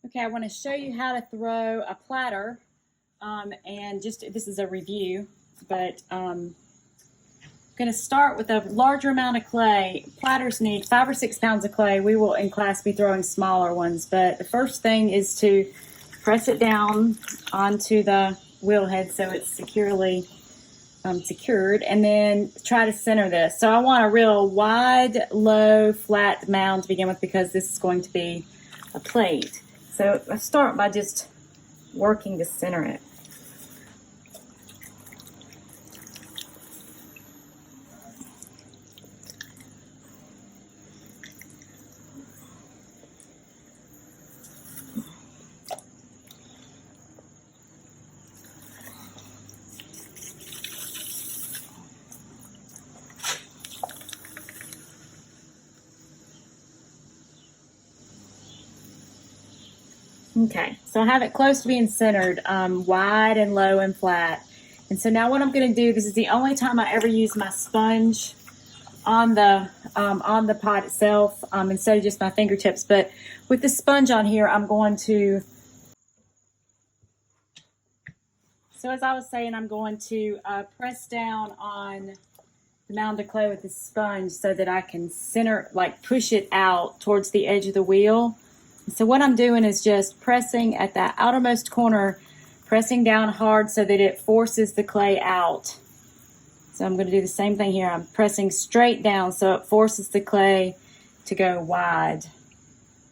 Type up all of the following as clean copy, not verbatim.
Okay, I want to show you how to throw a platter, and this is a review, but I'm going to start with a larger amount of clay. Platters need 5 or 6 pounds of clay. We will in class be throwing smaller ones, but the first thing is to press it down onto the wheel head so it's securely secured, and then try to center this. So I want a real wide, low, flat mound to begin with because this is going to be a plate. So I start by just working to center it. Okay, so I have it close to being centered, wide and low and flat. And so now what I'm going to do, this is the only time I ever use my sponge on the pot itself, instead of just my fingertips. But with the sponge on here, I'm going to, so as I was saying, I'm going to press down on the mound of clay with the sponge so that I can center, like push it out towards the edge of the wheel. So what I'm doing is just pressing at that outermost corner, pressing down hard so that it forces the clay out. So I'm going to do the same thing here. I'm pressing straight down so it forces the clay to go wide.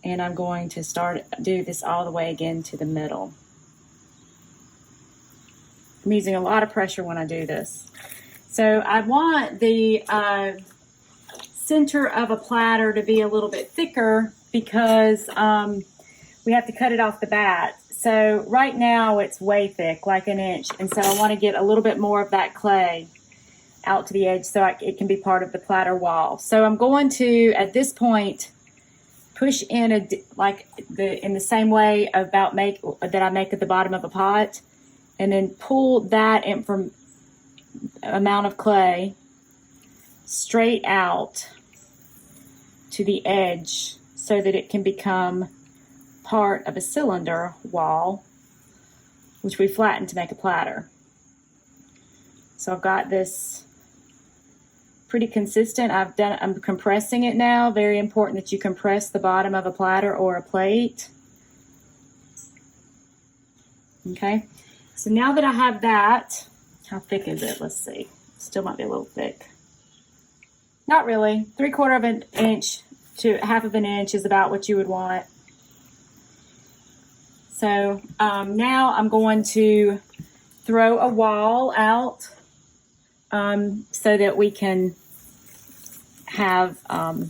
And I'm going to do this all the way again to the middle. I'm using a lot of pressure when I do this. So I want the center of a platter to be a little bit thicker because we have to cut it off the bat. So right now it's way thick, like an inch. And so I want to get a little bit more of that clay out to the edge so it can be part of the platter wall. So I'm going to, at this point, push in in the same way that I make at the bottom of a pot, and then pull that in from amount of clay straight out to the edge so that it can become part of a cylinder wall, which we flatten to make a platter. So I've got this pretty consistent. I'm compressing it now. Very important that you compress the bottom of a platter or a plate. Okay, so now that I have that, how thick is it? Let's see. Still might be a little thick. Not really. 3/4 of an inch to 1/2 of an inch is about what you would want. So now I'm going to throw a wall out so that we can have a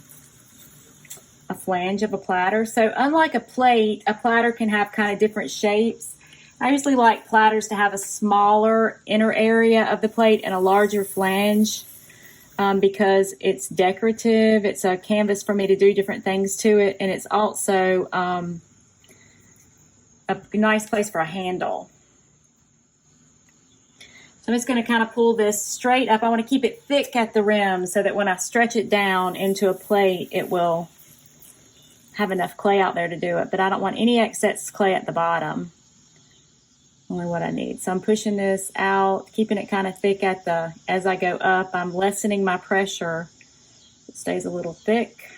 flange of a platter. So unlike a plate, a platter can have kind of different shapes. I usually like platters to have a smaller inner area of the plate and a larger flange because it's decorative. It's a canvas for me to do different things to it, and it's also a nice place for a handle. So I'm just going to kind of pull this straight up. I want to keep it thick at the rim so that when I stretch it down into a plate, it will have enough clay out there to do it. But I don't want any excess clay at the bottom. Only what I need. So I'm pushing this out, keeping it kind of thick as I go up. I'm lessening my pressure. It stays a little thick.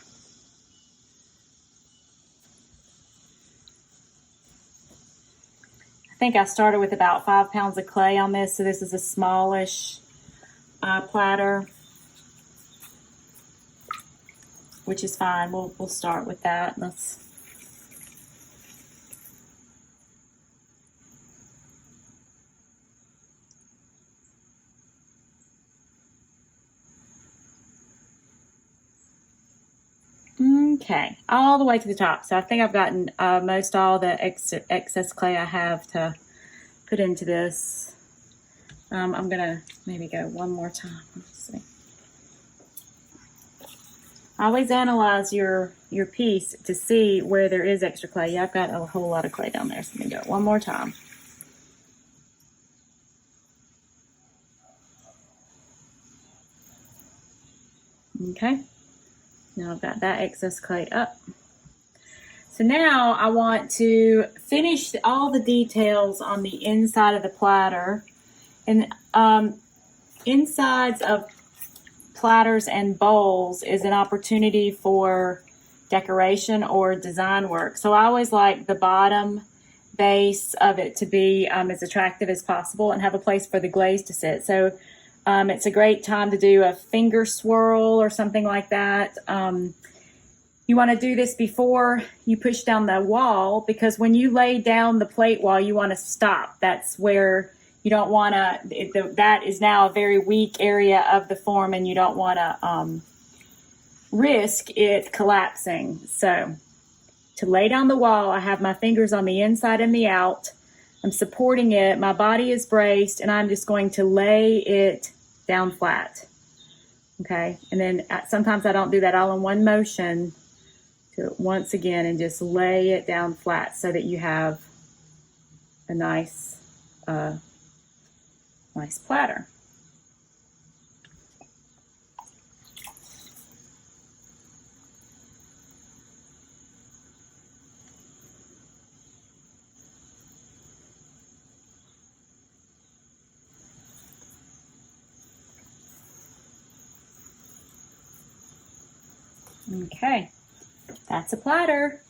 I think I started with about 5 pounds of clay on this, so this is a smallish platter, which is fine. We'll start with that. Okay, all the way to the top. So I think I've gotten most all the excess clay I have to put into this. I'm gonna maybe go one more time. Let's see. Always analyze your piece to see where there is extra clay. Yeah, I've got a whole lot of clay down there, so I'm gonna do it one more time. Okay. Now I've got that excess clay up. So now I want to finish all the details on the inside of the platter. And insides of platters and bowls is an opportunity for decoration or design work. So I always like the bottom base of it to be as attractive as possible and have a place for the glaze to sit. So it's a great time to do a finger swirl or something like that. You want to do this before you push down the wall, because when you lay down the plate wall, you want to stop. That's where you don't want to, that is now a very weak area of the form, and you don't want to risk it collapsing. So to lay down the wall, I have my fingers on the inside and the out. I'm supporting it. My body is braced, and I'm just going to lay it down flat. Okay, and then sometimes I don't do that all in one motion. Do it once again and just lay it down flat so that you have a nice, nice platter. Okay, that's a platter.